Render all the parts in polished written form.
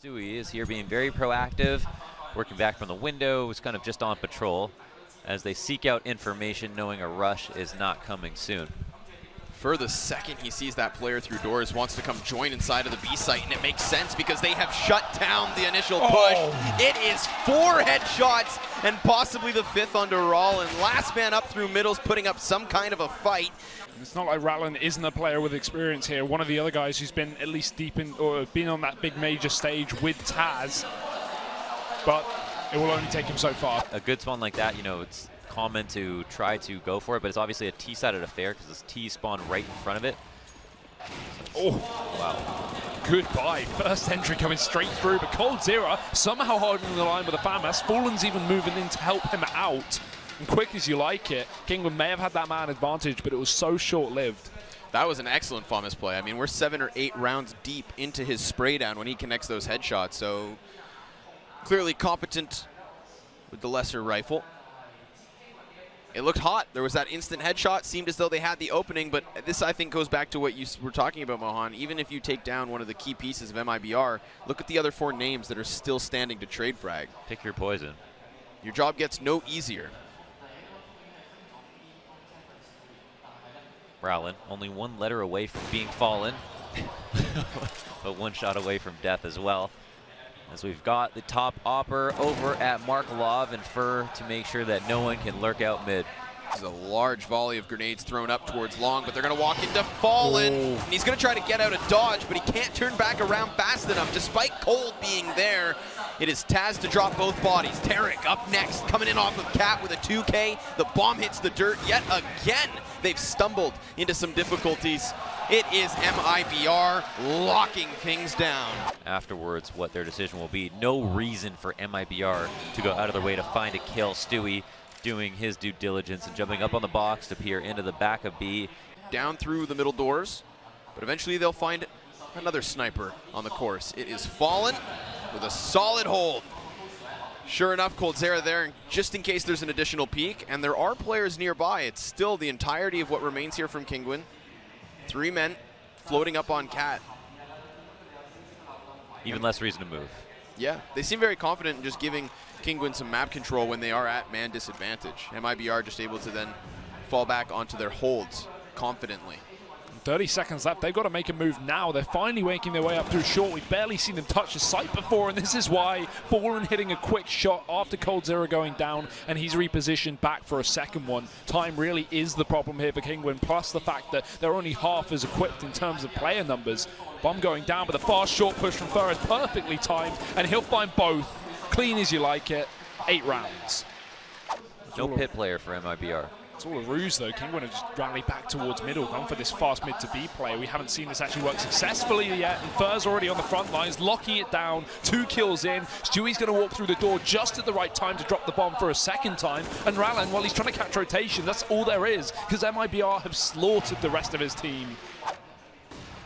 Dust2 is here being very proactive, working back from the window, was kind of just on patrol as they seek out information knowing a rush is not coming soon. For the second he sees that player through doors, wants to come join inside of the B site, and it makes sense because they have shut down the initial push. It is 4 headshots and possibly the 5th onto Rollin. Last man up through middle's putting up some kind of a fight. It's not like Rattlin isn't a player with experience here. One of the other guys who's been at least deep in or been on that big major stage with Taz, but it will only take him so far. A good spawn like that, you know, it's common to try to go for it, but it's obviously a T-sided affair because this T spawned right in front of it. Oh, wow. Goodbye. First entry coming straight through, but coldzera somehow holding the line with a FAMAS. Fallen's even moving in to help him out. And quick as you like it, Kinguin may have had that man advantage, but it was so short-lived. That was an excellent FAMAS play. I mean, we're 7 or 8 rounds deep into his spray down when he connects those headshots, so clearly competent with the lesser rifle. It looked hot. There was that instant headshot. Seemed as though they had the opening, but this, I think, goes back to what you were talking about, Mohan. Even if you take down one of the key pieces of MiBR, look at the other 4 names that are still standing to trade frag. Pick your poison. Your job gets no easier. Rowlin, only 1 letter away from being fallen, but 1 shot away from death as well. As we've got the top opper over at Markelov and Fur to make sure that no one can lurk out mid. There's a large volley of grenades thrown up towards Long, but they're going to walk into Fallen. And he's going to try to get out a dodge, but he can't turn back around fast enough. Despite Cold being there, it is Taz to drop both bodies. Tarek up next, coming in off of Cat with a 2K. The bomb hits the dirt yet again. They've stumbled into some difficulties. It is MiBR locking things down. Afterwards, what their decision will be. No reason for MiBR to go out of their way to find a kill. Stewie doing his due diligence and jumping up on the box to peer into the back of B. Down through the middle doors, but eventually they'll find another sniper on the course. It is Fallen with a solid hold. Sure enough, coldzera there, just in case there's an additional peek, and there are players nearby. It's still the entirety of what remains here from Kinguin. 3 men floating up on Cat. Even less reason to move. Yeah, they seem very confident in just giving Kinguin some map control when they are at man disadvantage. MiBR just able to then fall back onto their holds confidently. 30 seconds left. They've got to make a move now. They're finally making their way up through short. We've barely seen them touch the site before, and this is why Fallen hitting a quick shot after coldzera going down, and he's repositioned back for a second one. Time really is the problem here for Kinguin, plus the fact that they're only half as equipped in terms of player numbers. Bomb going down, but the fast short push from Fur is perfectly timed, and he'll find both. Clean as you like it. 8 rounds. No pit player for MiBR. It's all a ruse, though. Kinguin have just rallied back towards middle, gone for this fast mid to B play. We haven't seen this actually work successfully yet, and Fur's already on the front lines, locking it down. 2 kills in. Stewie's going to walk through the door just at the right time to drop the bomb for a second time. And Rallan, while he's trying to catch rotation, that's all there is, because MiBR have slaughtered the rest of his team.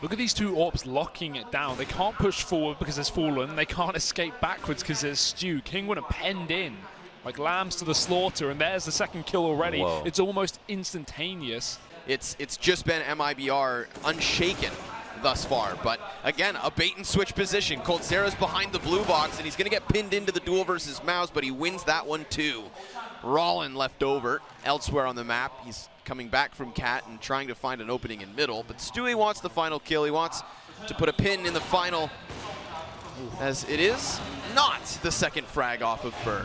Look at these 2 AWPs locking it down. They can't push forward because there's Fallen. They can't escape backwards because there's Stew. Kinguin are penned in like lambs to the slaughter, and there's the second kill already. Whoa. It's almost instantaneous. It's just been MiBR unshaken thus far, but again, a bait and switch position. coldzera's behind the blue box, and he's going to get pinned into the duel versus Mouse, but he wins that one too. Rollin left over elsewhere on the map. He's coming back from Cat and trying to find an opening in middle, but Stewie wants the final kill. He wants to put a pin in the final, as it is not the second frag off of Fur.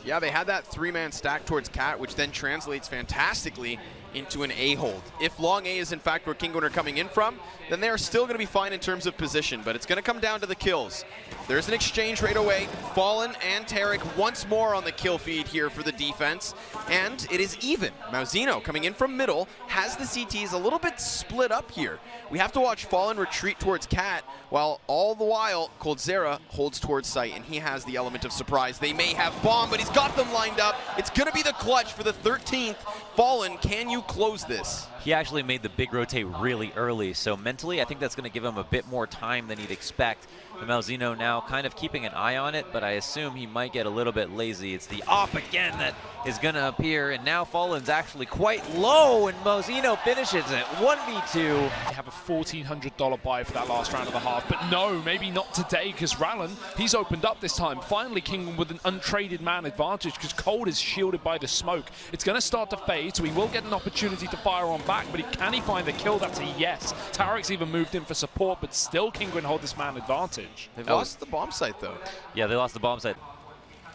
Yeah, they had that 3-man stack towards Cat, which then translates fantastically into an A hold. If long A is in fact where Kinguin are coming in from, then they are still going to be fine in terms of position, but it's going to come down to the kills. There's an exchange right away. Fallen and Tarek once more on the kill feed here for the defense, and it is even. Mauzino coming in from middle has the CTs a little bit split up here. We have to watch Fallen retreat towards Cat, while all the while coldzera holds towards site, and he has the element of surprise. They may have bomb, but he's got them lined up. It's going to be the clutch for the 13th. Fallen, can you close this? he actually made the big rotate really early. So mentally, I think that's going to give him a bit more time than he'd expect. The Malzeno now kind of keeping an eye on it, but I assume he might get a little bit lazy. It's the op again that is going to appear, and now Fallen's actually quite low, and Malzeno finishes it 1v2. They have a $1,400 buy for that last round of the half, but no, maybe not today, because Rallen, he's opened up this time. Finally, Kinguin with an untraded man advantage, because Cold is shielded by the smoke. It's going to start to fade, so he will get an opportunity to fire on back, but can he find the kill? That's a yes. Tarek's even moved in for support, but still Kinguin hold this man advantage. They've lost the bomb site, though. Yeah, they lost the bomb site.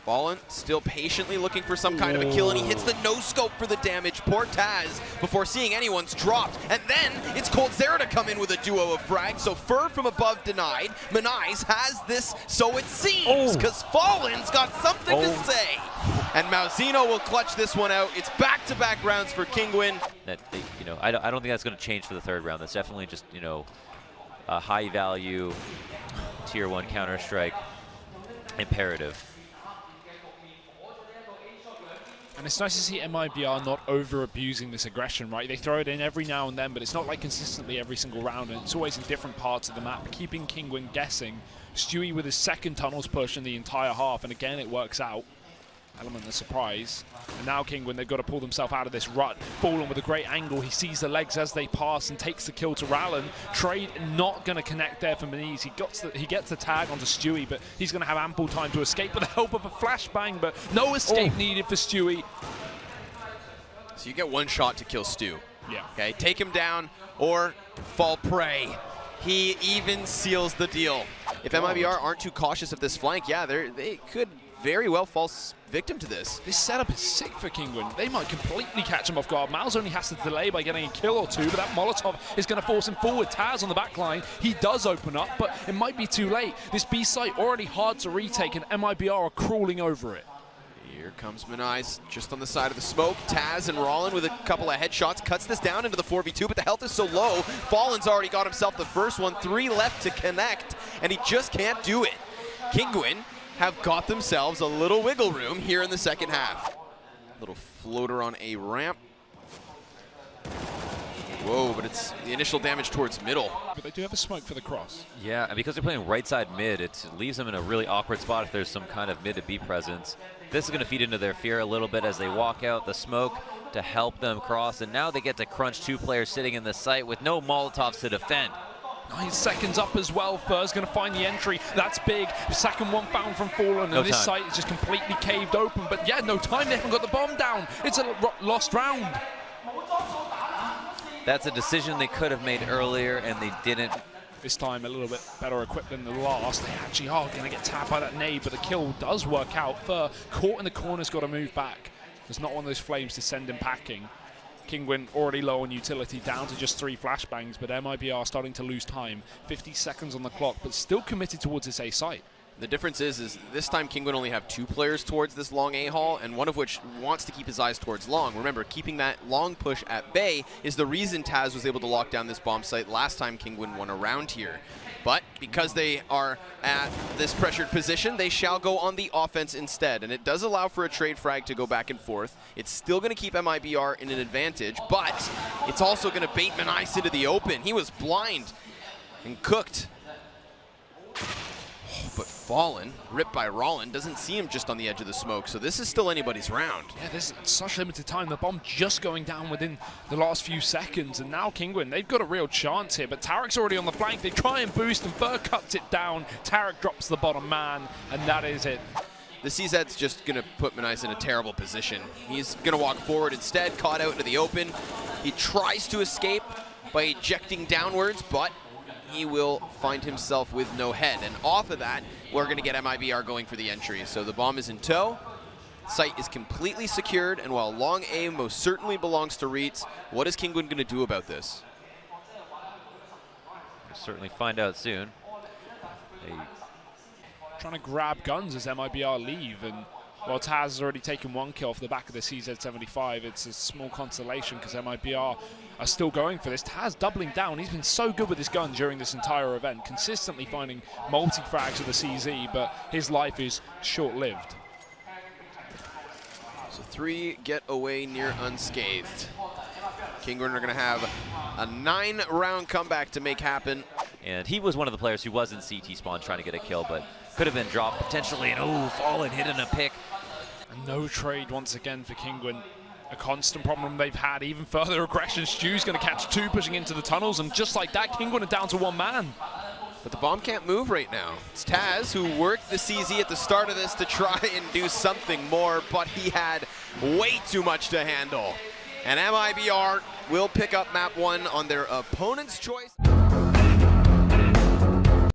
Fallen still patiently looking for some kind of a kill, and he hits the no-scope for the damage. Poor Taz, before seeing anyone's dropped. And then it's coldzera to come in with a duo of frags, so Fur from above denied. Manize has this, so it seems, because Fallen's got something to say. And Malzeno will clutch this one out. It's back-to-back rounds for Kinguin. That they, I don't think that's going to change for the third round. That's definitely just, a high-value Tier 1 Counter-Strike imperative. And it's nice to see MiBR not over-abusing this aggression, right? They throw it in every now and then, but it's not like consistently every single round, and it's always in different parts of the map, keeping Kinguin guessing. Stewie with his second tunnels push in the entire half, and again it works out. Element of surprise. And now Kinguin, they've got to pull themselves out of this rut. Fallen with a great angle. He sees the legs as they pass and takes the kill to Rallen. Trade not going to connect there for Maniz. He gets the tag onto Stewie, but he's going to have ample time to escape with the help of a flashbang, but no escape needed for Stewie. So you get one shot to kill Stu. Yeah. Okay, take him down or fall prey. He even seals the deal. If MiBR aren't too cautious of this flank, yeah, they could very well fall victim to this. This setup is sick for Kinguin. They might completely catch him off guard. Miles only has to delay by getting a kill or two, but that Molotov is going to force him forward. Taz on the back line, he does open up, but it might be too late. This B site already hard to retake, and MiBR are crawling over it. Here comes Manize just on the side of the smoke. Taz and Rollin with a couple of headshots cuts this down into the 4v2, but the health is so low. Fallen's already got himself the first one, 3 left to connect, and he just can't do it. Kinguin have got themselves a little wiggle room here in the second half. Little floater on a ramp. Whoa, but it's the initial damage towards middle. But they do have a smoke for the cross. Yeah, and because they're playing right side mid, it leaves them in a really awkward spot if there's some kind of mid to B presence. This is going to feed into their fear a little bit as they walk out the smoke to help them cross, and now they get to crunch 2 players sitting in the site with no Molotovs to defend. 9 seconds up as well. Fur's going to find the entry. That's big. Second one found from Fallen, and this site is just completely caved open. But yeah, no time. They haven't got the bomb down. It's a lost round. That's a decision they could have made earlier, and they didn't. This time a little bit better equipped than the last. They actually are going to get tapped by that nade, but the kill does work out. Fur, caught in the corner's got to move back. There's not one of those flames to send him packing. Kinguin already low on utility, down to just 3 flashbangs, but MiBR starting to lose time. 50 seconds on the clock, but still committed towards this A site. The difference is this time Kinguin only have 2 players towards this long A-hall, and one of which wants to keep his eyes towards long. Remember, keeping that long push at bay is the reason Taz was able to lock down this bomb site last time Kinguin won a round here. But because they are at this pressured position, they shall go on the offense instead. And it does allow for a trade frag to go back and forth. It's still going to keep MiBR in an advantage, but it's also going to bait Manice into the open. He was blind and cooked. But Fallen, ripped by Rollin, doesn't see him just on the edge of the smoke, so this is still anybody's round. Yeah, there's such limited time. The bomb just going down within the last few seconds, and now Kinguin, they've got a real chance here, but Tarek's already on the flank. They try and boost, and Fur cuts it down. Tarek drops the bottom man, and that is it. The CZ's just going to put Manice in a terrible position. He's going to walk forward instead, caught out into the open. He tries to escape by ejecting downwards, but he will find himself with no head. And off of that, we're going to get MiBR going for the entry. So the bomb is in tow. Site is completely secured, and while long A most certainly belongs to Reetz, what is Kinguin going to do about this? We'll certainly find out soon. Trying to grab guns as MiBR leave, and while Taz has already taken 1 kill off the back of the CZ75, it's a small consolation because MiBR are still going for this. Taz doubling down. He's been so good with his gun during this entire event, consistently finding multi-frags with the CZ, but his life is short-lived. So 3 get away near unscathed. Kinguin are going to have a 9-round comeback to make happen. And he was one of the players who was in CT spawn trying to get a kill, but could have been dropped potentially. And oh, fallen, hidden a pick. No trade once again for Kinguin. A constant problem they've had. Even further aggression. Stu's going to catch 2 pushing into the tunnels, and just like that, Kinguin are down to 1 man. But the bomb can't move right now. It's Taz who worked the CZ at the start of this to try and do something more, but he had way too much to handle. And MiBR will pick up map 1 on their opponent's choice.